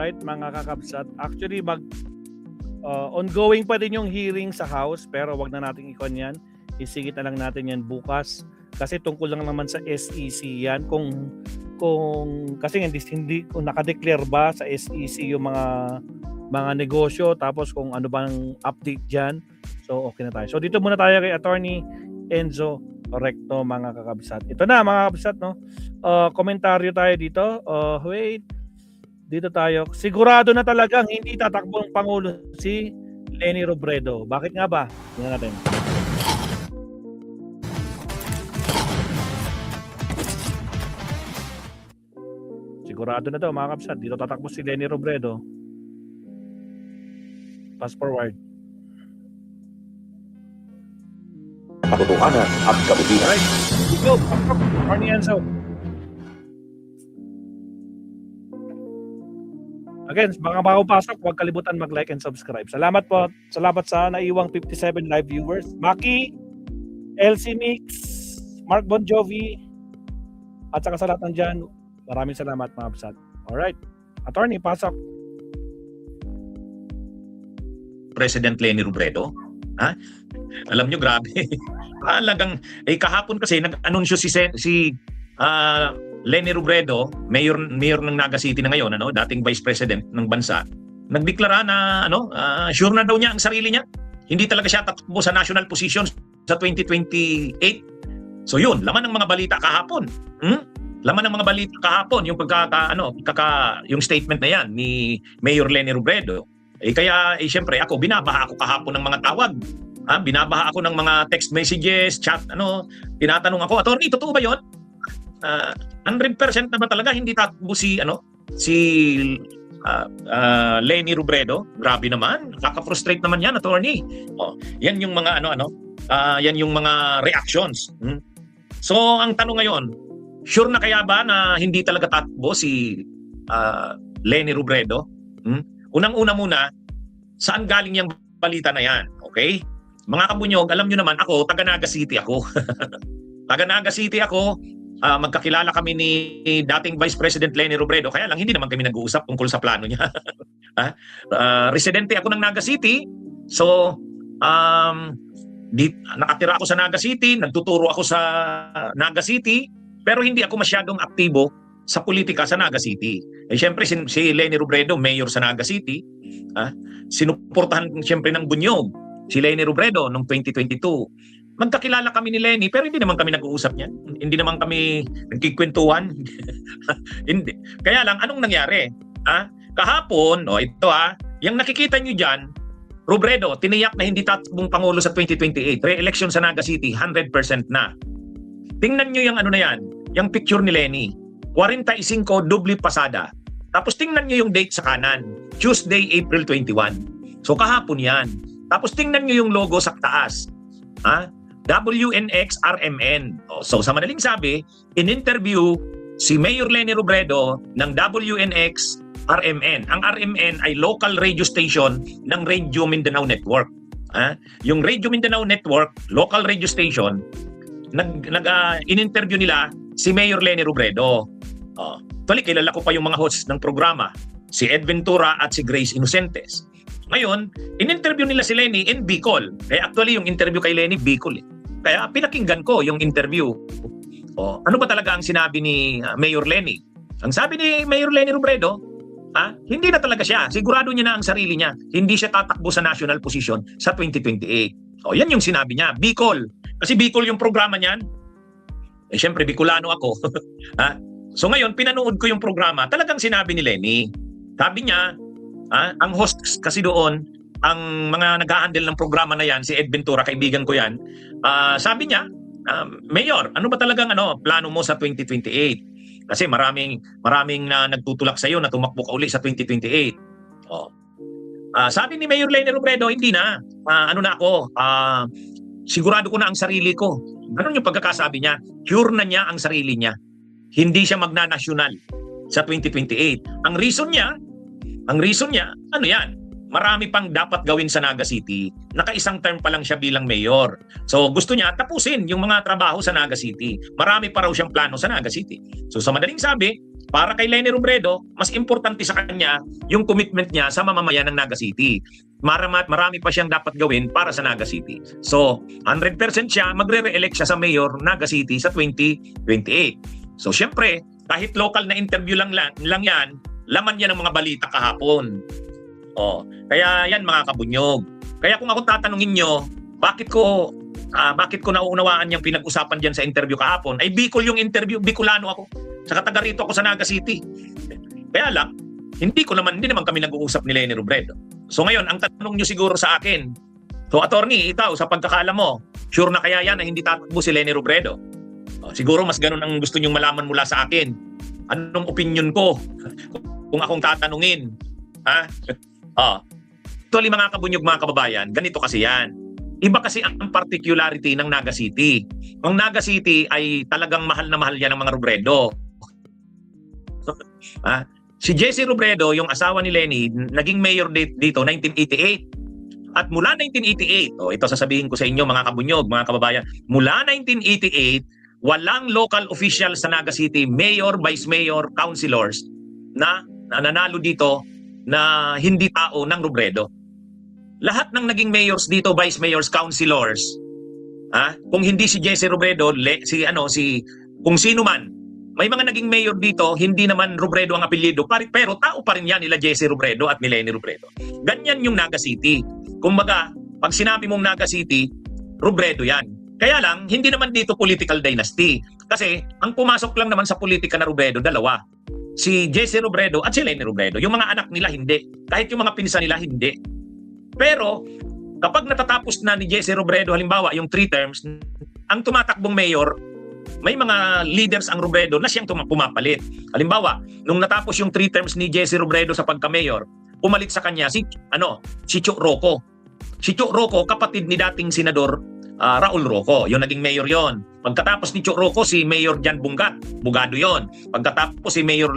Alright, mga kakabsat. Actually, ongoing pa din yung hearing sa House, pero wag na nating ikon yan. Isigit na lang natin yan bukas. Kasi tungkol lang naman sa SEC yan. Kasi hindi kung nakadeclare ba sa SEC yung mga negosyo, tapos kung ano bang update dyan. So, okay na tayo. So, dito muna tayo kay Attorney Enzo Recto, mga kakabsat. Ito na, mga kakabsat, no? Komentaryo tayo dito. Wait. Dito tayo. Sigurado na talagang hindi tatakbong Pangulo si Leni Robredo. Bakit nga ba? Tingnan natin. Sigurado na daw, mga kakabsat. Dito tatakbo si Leni Robredo. Fast forward. Katotohanan at kabutihan. Alright. Go. Attorney Enzo. Again, mga bago pasok, huwag kalimutan mag-like and subscribe. Salamat po. Salamat sa naiwang 57 live viewers. Maki, LC Mix, Mark Bon Jovi, at saka sa lahat nandyan, maraming salamat, mga kapsat. Alright. Attorney, pasok. President Leni Robredo. Ha? Alam nyo, grabe. Talagang, kahapon kasi nag-anunsyo si Leni Robredo, mayor ng Naga City na ngayon, dating vice president ng bansa, nagdeklara na sure na daw niya ang sarili niya. Hindi talaga siya tatakbo sa national positions sa 2028. So yun, laman ng mga balita kahapon. Laman ng mga balita kahapon yung yung statement na yan ni Mayor Leni Robredo. Kaya siyempre binabaha ako kahapon ng mga tawag. Binabaha ako ng mga text messages, chat, tinatanong ako, attorney, totoo ba 'yon? 100% naman talaga hindi tatakbo si Leni Robredo. Grabe naman, nakaka-frustrate naman 'yan, attorney. Yan yung mga yan yung mga reactions. So ang tanong ngayon, sure na kaya ba na hindi talaga tatakbo si Leni Robredo? Unang-una muna, saan galing yung balita na yan? Okay? Mga kabunyog, alam nyo naman ako, taga Naga City ako. Taga Naga City ako, magkakilala kami ni dating Vice President Leni Robredo, kaya lang hindi naman kami nag-uusap tungkol sa plano niya. Residente ako ng Naga City, so nakatira ako sa Naga City, nagtuturo ako sa Naga City, pero hindi ako masyadong aktibo sa politika sa Naga City. Siyempre si Leni Robredo, mayor sa Naga City, sinuportahan siyempre ng bunyog si Leni Robredo noong 2022. Magkakilala kami ni Leni, pero hindi naman kami nag-uusap niyan. Hindi naman kami nagkikwentuhan. Hindi. Kaya lang, anong nangyari? Kahapon, yung nakikita nyo dyan, Robredo, tiniyak na hindi tatakbong Pangulo sa 2028. Re-election sa Naga City, 100% na. Tingnan nyo yung yung picture ni Leni. 45 doble pasada. Tapos tingnan nyo yung date sa kanan. Tuesday, April 21. So kahapon yan. Tapos tingnan nyo yung logo sa taas. WNX RMN. So sa madaling sabi, in-interview si Mayor Leni Robredo ng WNX RMN. Ang RMN ay local radio station ng Radio Mindanao Network. Yung Radio Mindanao Network, local radio station, in-interview nila si Mayor Leni Robredo. Actually, kilala ko pa yung mga hosts ng programa, si Ed Ventura at si Grace Inocentes. Ngayon, in-interview nila si Leni in Bicol. Actually, yung interview kay Leni, Bicol. Kaya pinakinggan ko yung interview. Ano ba talaga ang sinabi ni Mayor Leni? Ang sabi ni Mayor Leni Robredo, hindi na talaga siya. Sigurado niya na ang sarili niya. Hindi siya tatakbo sa national position sa 2028. Yan yung sinabi niya. Bicol. Kasi Bicol yung programa niyan. Siyempre, Bicolano ako. So ngayon, pinanood ko yung programa. Talagang sinabi ni Leni. Sabi niya, ang host kasi doon, ang mga nag-a-handle ng programa na yan, si Ed Ventura, kaibigan ko yan, sabi niya, Mayor, ano ba talagang plano mo sa 2028? Kasi maraming na nagtutulak sa iyo na tumakbo ka uli sa 2028. Sabi ni Mayor Leni Robredo, hindi na. Sigurado ko na ang sarili ko. Ganun yung pagkakasabi niya. Sure na niya ang sarili niya. Hindi siya magna-national sa 2028. Ang reason niya, marami pang dapat gawin sa Naga City. Naka-isang term pa lang siya bilang mayor. So gusto niya tapusin yung mga trabaho sa Naga City. Marami pa raw siyang plano sa Naga City. So sa madaling sabi, para kay Leni Robredo, mas importante sa kanya yung commitment niya sa mamamayan ng Naga City. Marami pa siyang dapat gawin para sa Naga City. So, 100% siya, magre-re-elect siya sa mayor Naga City sa 2028. So, syempre, kahit local na interview lang yan, laman yan ng mga balita kahapon. Kaya yan mga kabunyog. Kaya kung ako tatanungin nyo, bakit ko nauunawaan yung pinag-usapan diyan sa interview kahapon, ay Bicol yung interview, Bicolano ako. Saka taga rito ako sa Naga City. Kaya lang, hindi naman kami nag-uusap ni Leni Robredo. So ngayon, ang tanong nyo siguro sa akin, so attorney, ikaw, sa pagkakaalam mo, sure na kaya yan na hindi tatakbo si Leni Robredo? Siguro mas ganun ang gusto nyong malaman mula sa akin. Anong opinion ko kung akong tatanungin? Actually mga kabunyog, mga kababayan, ganito kasi yan. Iba kasi ang particularity ng Naga City. Ang Naga City ay talagang mahal na mahal yan ng mga Robredo. Si Jesse Robredo, yung asawa ni Leni, naging mayor dito 1988. At mula 1988, ito sasabihin ko sa inyo mga kabunyog, mga kababayan, mula 1988, walang local official sa Naga City, mayor, vice mayor, councilors na nanalo dito na hindi tao ng Robredo. Lahat ng naging mayors dito, vice mayors, councilors, kung hindi si Jesse Robredo, kung sino man, may mga naging mayor dito, hindi naman Robredo ang apelyido, pero tao pa rin yan nila Jesse Robredo at ni Leni Robredo. Ganyan yung Naga City. Kumbaga, pag sinabi mong Naga City, Robredo yan. Kaya lang, hindi naman dito political dynasty. Kasi, ang pumasok lang naman sa politika na Robredo, dalawa. Si Jesse Robredo at si Leni Robredo. Yung mga anak nila, hindi. Kahit yung mga pinsan nila, hindi. Pero, kapag natatapos na ni Jesse Robredo, halimbawa, yung 3 terms, ang tumatakbong mayor, may mga leaders ang Robredo na siyang pumapalit. Halimbawa, nung natapos yung 3 terms ni Jesse Robredo sa pagka-mayor, pumalit sa kanya si Chu Rocco. Si Chu Rocco, kapatid ni dating senador Raul Rocco. Yung naging mayor yon. Pagkatapos ni Chu Rocco, si Mayor Jan Bugado yon. Pagkatapos si Mayor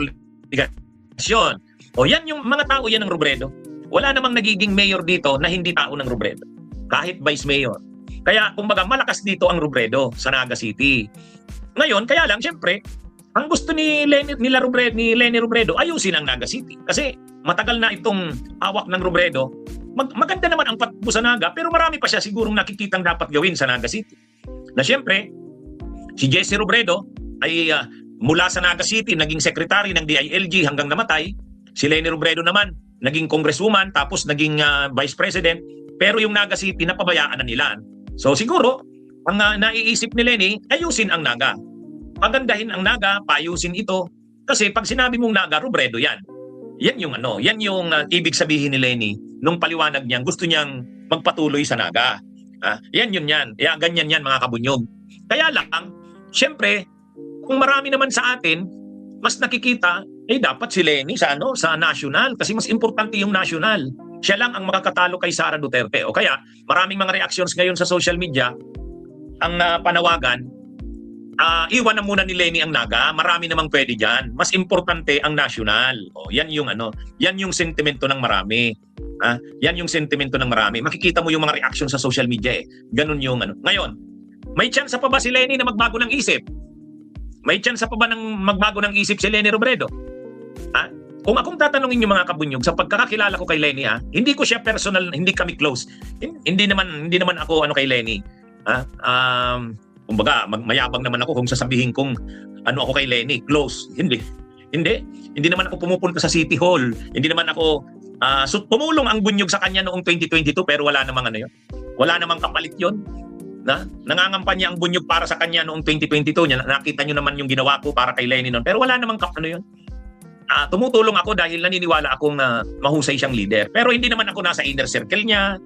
Ligacion. Yan yung mga tao yan ng Robredo. Wala namang nagiging mayor dito na hindi tao ng Robredo. Kahit vice mayor. Kaya, kumbaga, malakas dito ang Robredo sa Naga City. Ngayon, kaya lang, syempre, ang gusto ni Leni Robredo, ayusin ang Naga City. Kasi matagal na itong awak ng Robredo. Maganda naman ang patbo sa Naga, pero marami pa siya sigurong nakikitang dapat gawin sa Naga City. Na syempre, si Jesse Robredo ay mula sa Naga City, naging secretary ng DILG hanggang namatay. Si Leni Robredo naman, naging congresswoman, tapos naging vice president. Pero yung Naga City, napabayaan na nila. So siguro, ang naiisip ni Leni, ayusin ang Naga. Pagandahin ang Naga, paayusin ito. Kasi pag sinabi mong Naga, Robredo yan. Yan yung ibig sabihin ni Leni nung paliwanag niyang gusto niyang magpatuloy sa Naga. Yan. Ganyan yan mga kabunyog. Kaya lang, syempre, kung marami naman sa atin, mas nakikita, dapat si Leni sa national. Kasi mas importante yung national. Siya lang ang makakatalo kay Sara Duterte. O kaya, maraming mga reactions ngayon sa social media, ang panawagan, iwan na muna ni Leni ang Naga, marami namang pwede dyan. Mas importante ang national. Yan yung sentimento ng marami. Yan yung sentimento ng marami. Makikita mo yung mga reaction sa social media Ganun yung Ngayon, may chance pa ba si Leni na magbago ng isip? May chance pa ba ng magbago ng isip si Leni Robredo? Kung akong tatanungin yung mga kabunyog, sa pagkakakilala ko kay Leni, hindi ko siya personal, hindi kami close. Hindi naman ako kay Leni. Kumbaga, mayabang naman ako kung sasabihin kong ako kay Leni, close. Hindi naman ako pumupunta sa City Hall. Hindi naman ako pumulong ang bunyog sa kanya noong 2022 pero wala namang wala namang kapalit 'yon. Nangangampanya ang bunyog para sa kanya noong 2022. Nakita niyo naman yung ginawa ko para kay Leni noon. Pero wala namang 'yon. Tumutulong ako dahil naniniwala akong mahusay siyang leader. Pero hindi naman ako nasa inner circle niya.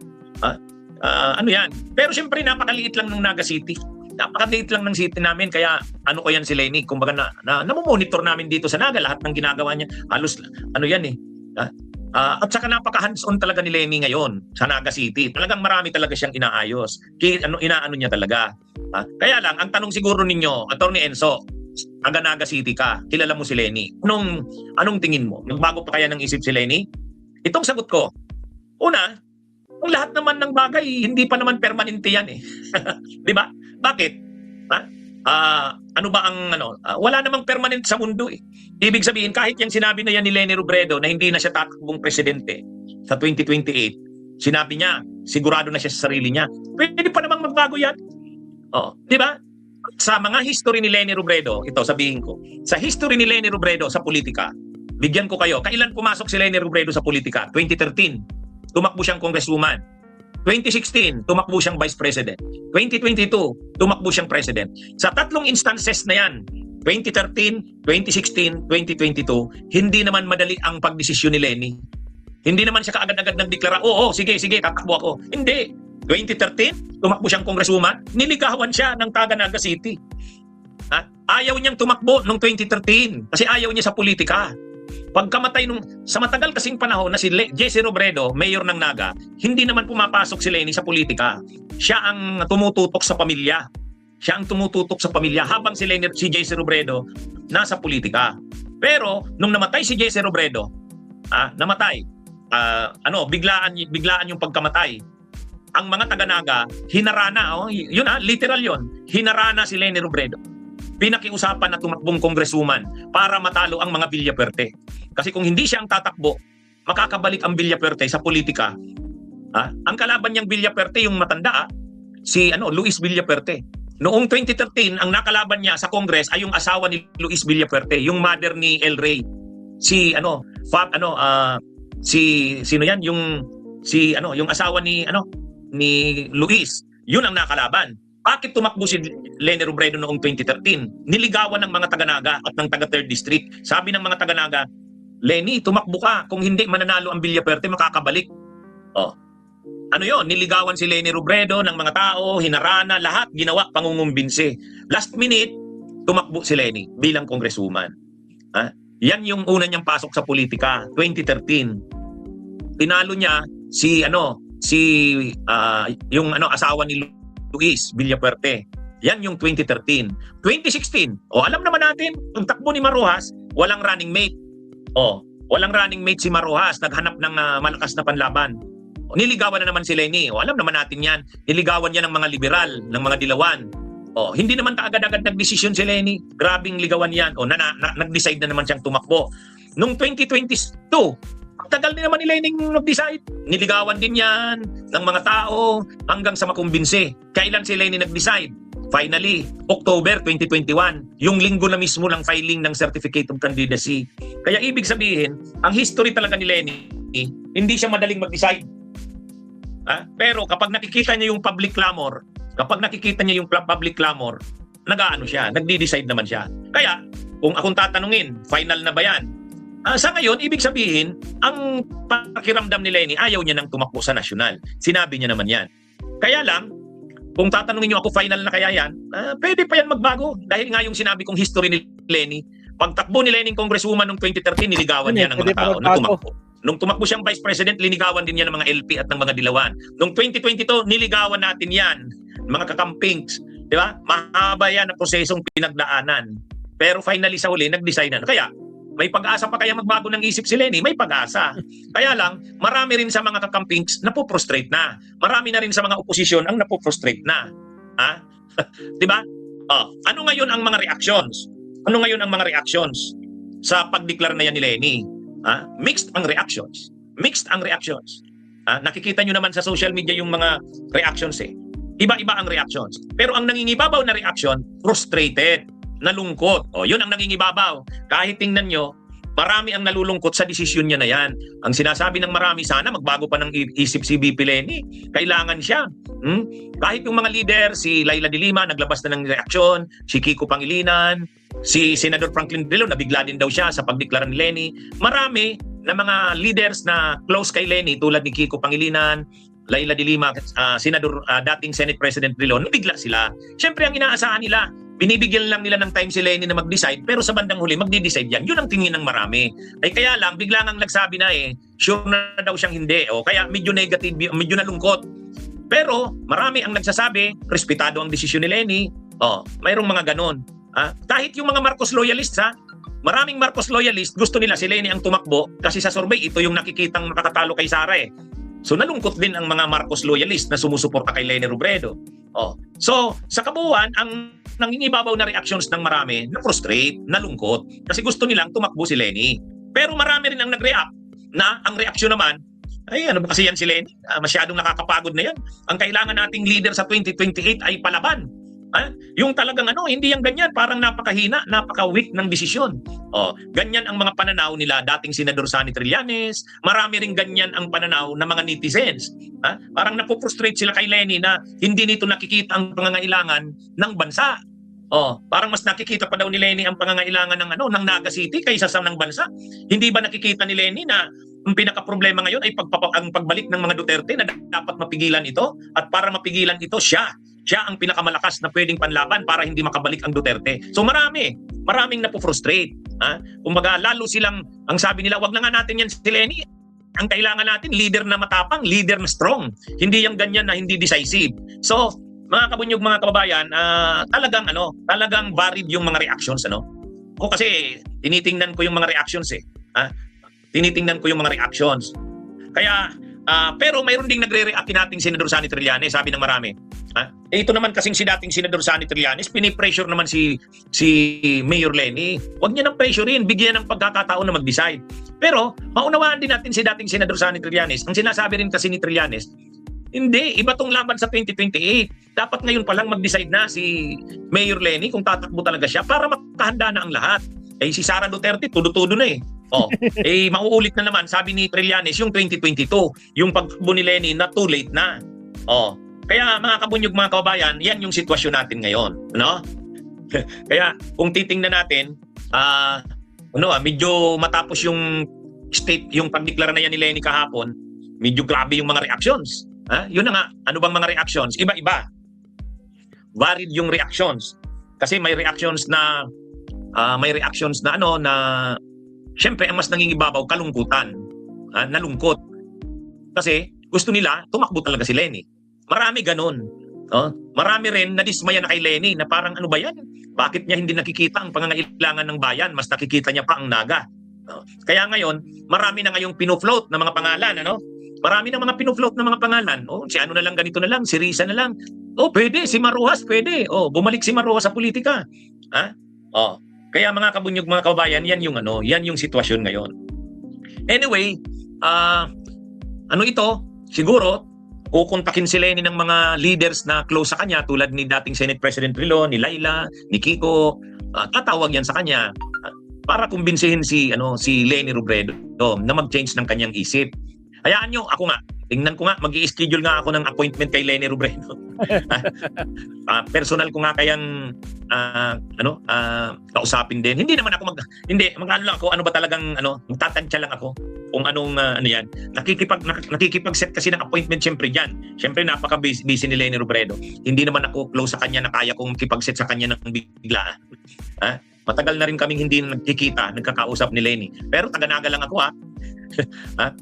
Yan. Pero siyempre napakaliit lang ng Naga City. Napakaliit lang ng city namin. Kaya ko yan si Leni. Kumbaga namomonitor namin dito sa Naga. Lahat ng ginagawa niya. Halos at saka napaka-hands-on talaga ni Leni ngayon sa Naga City. Talagang marami talaga siyang inaayos. Inaano niya talaga. Kaya lang, ang tanong siguro ninyo, Attorney Enzo, taga Naga City ka, kilala mo si Leni. Anong tingin mo? Nagbago pa kaya ng isip si Leni? Itong sagot ko, una, ang lahat naman ng bagay, hindi pa naman permanente yan Di ba? Bakit? ano ba ang wala namang permanent sa mundo eh. Ibig sabihin kahit yung sinabi na yan ni Leni Robredo na hindi na siya tatakbong presidente sa 2028, sinabi niya sigurado na siya sa sarili niya. Pwede pa namang magbago yan. Oh, di ba? Sa mga history ni Leni Robredo, ito sabihin ko, sa history ni Leni Robredo sa politika, bigyan ko kayo, kailan pumasok si Leni Robredo sa politika? 2013, tumakbo siyang congresswoman. 2016, tumakbo siyang vice president. 2022, tumakbo siyang president. Sa tatlong instances na yan, 2013, 2016, 2022, hindi naman madali ang pagdesisyon ni Leni. Hindi naman siya kaagad-agad nagdeklara, oo, sige, tatakbo ako. Hindi. 2013, tumakbo siyang congresswoman, niligawan siya ng taga Naga City. Ayaw niyang tumakbo noong 2013 kasi ayaw niya sa politika. Pagkamatay sa matagal kasing panahon na si Jesse Robredo, mayor ng Naga, hindi naman pumapasok si Leni sa politika. Siya ang tumututok sa pamilya. Habang si Jesse Robredo nasa politika. Pero nung namatay si Jesse Robredo, biglaan yung pagkamatay. Ang mga taga-Naga, hinarana, literal yon, hinarana si Leni Robredo. Pinakiusapan na tumakbong congresswoman para matalo ang mga Villaperte. Kasi kung hindi siya ang tatakbo, makakabalik ang Villaperte sa politika. Ang kalaban niyang Villaperte, yung matanda, si Luis Villaperte. Noong 2013, ang nakalaban niya sa Congress ay yung asawa ni Luis Villaperte, yung mother ni El Rey. Yung asawa ni Luis. Yun ang nakalaban. Bakit tumakbo si Leni Robredo noong 2013? Niligawan ng mga taga-Naga at ng taga 3rd District. Sabi ng mga taga-Naga, Leni, tumakbo ka. Kung hindi mananalo ang Villaperte, makakabalik. Niligawan si Leni Robredo ng mga tao, hinarana, lahat ginawa, pangungumbinse. Last minute, tumakbo si Leni bilang congresswoman. Yan yung una niyang pasok sa politika, 2013. Pinalo niya yung asawa ni Luis Villaperte. Yan yung 2013. 2016, alam naman natin, ang takbo ni Marojas, walang running mate. Walang running mate si Marojas, naghanap ng malakas na panlaban. Niligawan na naman si Leni. Alam naman natin yan. Niligawan niya ng mga liberal, ng mga dilawan. Hindi naman kaagad-agad nagdesisyon si Leni. Grabing ligawan yan. Nag-decide na naman siyang tumakbo. Noong 2022, tagal din naman ni Leni nag-decide. Niligawan din yan ng mga tao hanggang sa makumbinse. Kailan si Leni nag-decide? Finally, October 2021, yung linggo na mismo ng filing ng Certificate of Candidacy. Kaya ibig sabihin, ang history talaga ni Leni, hindi siya madaling mag-decide. Pero kapag nakikita niya yung public clamor, nagdi-decide naman siya. Kaya, kung akong tatanungin, final na ba yan? Sa ngayon, ibig sabihin, ang pakiramdam ni Leni, ayaw niya nang tumakbo sa nasyonal. Sinabi niya naman yan. Kaya lang, kung tatanungin niyo ako, final na kaya yan, pwede pa yan magbago. Dahil nga yung sinabi kong history ni Leni, pagtakbo ni Leni congresswoman noong 2013, niligawan niya ng mga tao na tumakbo. Nung tumakbo siyang vice president, linigawan din niya ng mga LP at ng mga dilawan. Noong 2022, niligawan natin yan, mga kakampings. Di ba? Mahaba yan ang prosesong pinagdaanan. Pero finally sa huli, nag-decide na. Kaya, may pag-asa pa kaya magbago ng isip si Leni? May pag-asa. Kaya lang, marami rin sa mga kakampings napoprostrate na. Marami na rin sa mga oposisyon ang napoprostrate na. Di ba? Ano ngayon ang mga reactions? Sa pag-declare na yan ni Leni? Mixed ang reactions. Nakikita nyo naman sa social media yung mga reactions eh. Iba-iba ang reactions. Pero ang nangingibabaw na reaction, frustrated, nalungkot. Yun ang nangingibabaw. Kahit tingnan nyo, marami ang nalulungkot sa desisyon niya na yan. Ang sinasabi ng marami, sana magbago pa ng isip si VP Leni. Kailangan siya. Kahit yung mga leader, si Laila de Lima, naglabas na ng reaksyon, si Kiko Pangilinan, si Senador Franklin Drilon, nabigla din daw siya sa pagdeklara ni Leni. Marami na mga leaders na close kay Leni, tulad ni Kiko Pangilinan, Laila de Lima, Senador, dating Senate President Drilon, nabigla sila. Siyempre, ang inaasahan nila, binibigyan lang nila ng time si Leni na mag-decide, pero sa bandang huli, magdi-decide yan. Yun ang tingin ng marami. Ay kaya lang, bigla ngang nagsabi na sure na daw siyang hindi. Kaya medyo negative, medyo nalungkot. Pero marami ang nagsasabi, respetado ang desisyon ni Leni. Mayroong mga ganon. Kahit yung mga Marcos loyalists, maraming Marcos loyalist, gusto nila si Leni ang tumakbo kasi sa survey, ito yung nakikitang makatatalo kay Sara So nalungkot din ang mga Marcos loyalist na sumusuporta kay Leni Robredo. So sa kabuuan, ang nangingibabaw na reactions ng marami na frustrate, nalungkot. Kasi gusto nilang tumakbo si Leni. Pero marami rin ang nag-react na ang reaksyon naman, ay ano ba kasi yan si Leni? Masyadong nakakapagod na yan. Ang kailangan nating leader sa 2028 ay palaban. Yung talagang hindi yan ganyan, parang napakahina, napaka-weak ng desisyon. Ganyan ang mga pananaw nila dating Senador Sonny Trillanes, marami ring ganyan ang pananaw ng mga netizens. Parang napufrustrate sila kay Leni na hindi nito nakikita ang pangangailangan ng bansa. Parang mas nakikita pa daw ni Leni ang pangangailangan ng ng Naga City kaysa sa ng bansa. Hindi ba nakikita ni Leni na ang pinaka-problema ngayon ay ang pagbalik ng mga Duterte na dapat mapigilan ito, at para mapigilan ito siya ang pinakamalakas na pwedeng panlaban para hindi makabalik ang Duterte. So maraming napofrustrate. Kumbaga lalo silang, ang sabi nila, wag na nga natin yan si Leni. Ang kailangan natin, leader na matapang, leader na strong. Hindi yung ganyan na hindi decisive. So, mga kabunyog, mga kababayan, talagang varied yung mga reactions. Ako kasi, tinitingnan ko yung mga reactions Tinitingnan ko yung mga reactions. Kaya, pero mayroon ding nagre-react nating Senador Sonny Trillanes, sabi ng marami. Ito naman kasing si dating Senador Sonny Trillanes, pinipressure naman si Mayor Leni. Huwag niya ng pressurein, bigyan ng pagkakataon na mag-decide. Pero, maunawaan din natin si dating Senador Sonny Trillanes. Ang sinasabi rin kasi ni Trillanes, hindi, iba tong laban sa 2028. Dapat ngayon pa lang mag-decide na si Mayor Leni kung tatakbo talaga siya para makahanda na ang lahat. Si Sara Duterte, tudo-tudo na mauulit na naman, sabi ni Trillanes, yung 2022, yung pagtakbo ni Leni na too late na. Kaya mga kabunyog, mga kababayan, yan yung sitwasyon natin ngayon, Kaya kung titingnan natin, medyo matapos yung pagdeklara na yan ni Leni kahapon, medyo grabe yung mga reactions. Yun na nga, ano bang mga reactions? Iba-iba. Varied yung reactions. Kasi may reactions na siyempre ang mas nangingibabaw, kalungkutan. Nalungkot. Kasi gusto nila, tumakbo talaga si Leni. Marami ganun. Marami rin na dismaya na kay Leni na parang ano ba yan? Bakit niya hindi nakikita ang pangangailangan ng bayan? Mas nakikita niya pa ang Naga. Kaya ngayon, marami na ngayong pinofloat na mga pangalan. Marami na mga pinofloat na mga pangalan. Si ano na lang, ganito na lang, si Risa na lang. Pwede, si Maruhas, pwede. Bumalik si Maruhas sa politika. Kaya mga kabunyog, mga kababayan, yan yung sitwasyon ngayon. Anyway, siguro, kukontakin si Leni ng mga leaders na close sa kanya tulad ni dating Senate President Trilon, ni Laila, ni Kiko. Tatawag yan sa kanya para kumbinsihin si Leni Robredo na mag-change ng kanyang isip. Hayaan nyo, ako nga, tingnan ko nga, mag-i-schedule nga ako ng appointment kay Leni Robredo. Personal ko nga kayang kausapin din. Hindi naman ako mag-ano lang ako, ano ba talagang magtatansya lang ako kung anong yan. Nakikipag-set kasi ng appointment syempre diyan. Syempre napaka-busy ni Leni Robredo. Hindi naman ako close sa kanya na kaya kong makipag-set sa kanya ng bigla. Matagal na rin kaming hindi nagkikita, nagkakausap ni Leni. Pero taga-Naga lang ako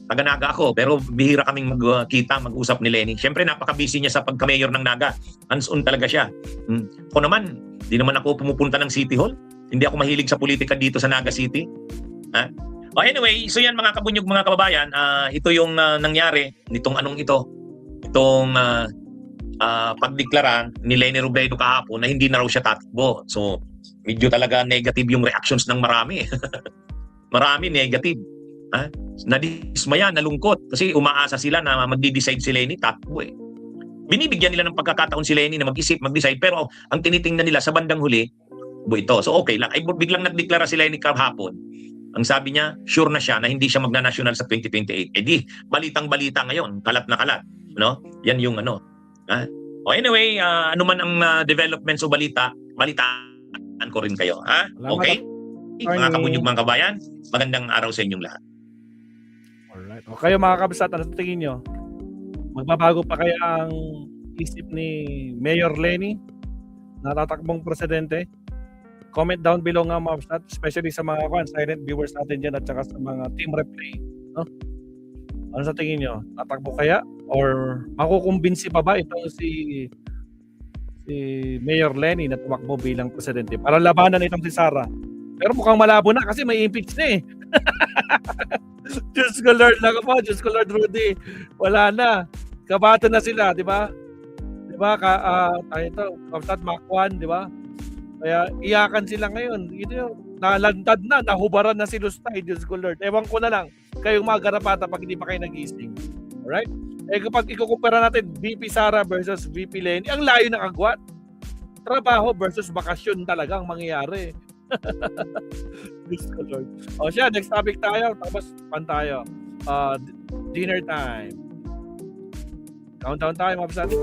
taga-Naga ako, pero bihira kaming magkita, mag-usap ni Leni. Syempre napaka-busy niya sa pagka-mayor ng Naga. Hands-on talaga siya. Ako naman, di naman ako pumupunta ng City Hall. Hindi ako mahilig sa politika dito sa Naga City. Anyway, so yan mga kabunyog, mga kababayan, ito yung nangyari nitong itong pagdeklara ni Leni Robredo kahapon na hindi na raw siya tatakbo. So, medyo talaga negative yung reactions ng marami. Marami negative. Nadismaya, nalungkot kasi umaasa sila na magdi-decide si Leni, takbo Binibigyan nila ng pagkakataon si Leni na mag-isip, mag-decide, pero ang tinitingnan nila sa bandang huli, ito. So okay lang. Biglang nagdeklara si Leni kahapon. Ang sabi niya, sure na siya na hindi siya magna-national sa 2028. Di, balitang-balita ngayon, kalat na kalat. Yan yung anyway, ano man ang developments o balitaan ko rin kayo. Okay? Mga kabunyog, mga kabayan, magandang araw sa inyong lahat. Alright. O kayo mga kabsat, ano tingin nyo? Magbabago pa kaya ang isip ni Mayor Leni na tatakbong presidente? Comment down below nga mga kabsat, especially sa mga silent viewers natin dyan at saka sa mga team replay. Ano sa tingin nyo? Tatakbo kaya? Or makukumbinsi pa ba itong si Mayor Leni na tumakbo bilang presidente para labanan itong si Sara? Pero mukhang malabo na kasi may impeach na Diyos ko Lord, Diyos ko Lord Rudy. Wala na. Kabato na sila, di ba? Di ba? Ito, Kapsat Makwan, di ba? Kaya iyakan sila ngayon. Ito yung nalantad na, nahubaran na si Lustay, Diyos ko Lord. Ewan ko na lang, kayong mga garapata pag hindi pa kayo nagising. Alright? Eh kapag ikukumpara natin VP Sara versus VP Lenny, ang layo ng agwat. Trabaho versus bakasyon talagang mangyayari. Diyos ko Lord. O siya, next topic tayo. Tapos pan tayo. Dinner time. Countdown tayo mga pasati.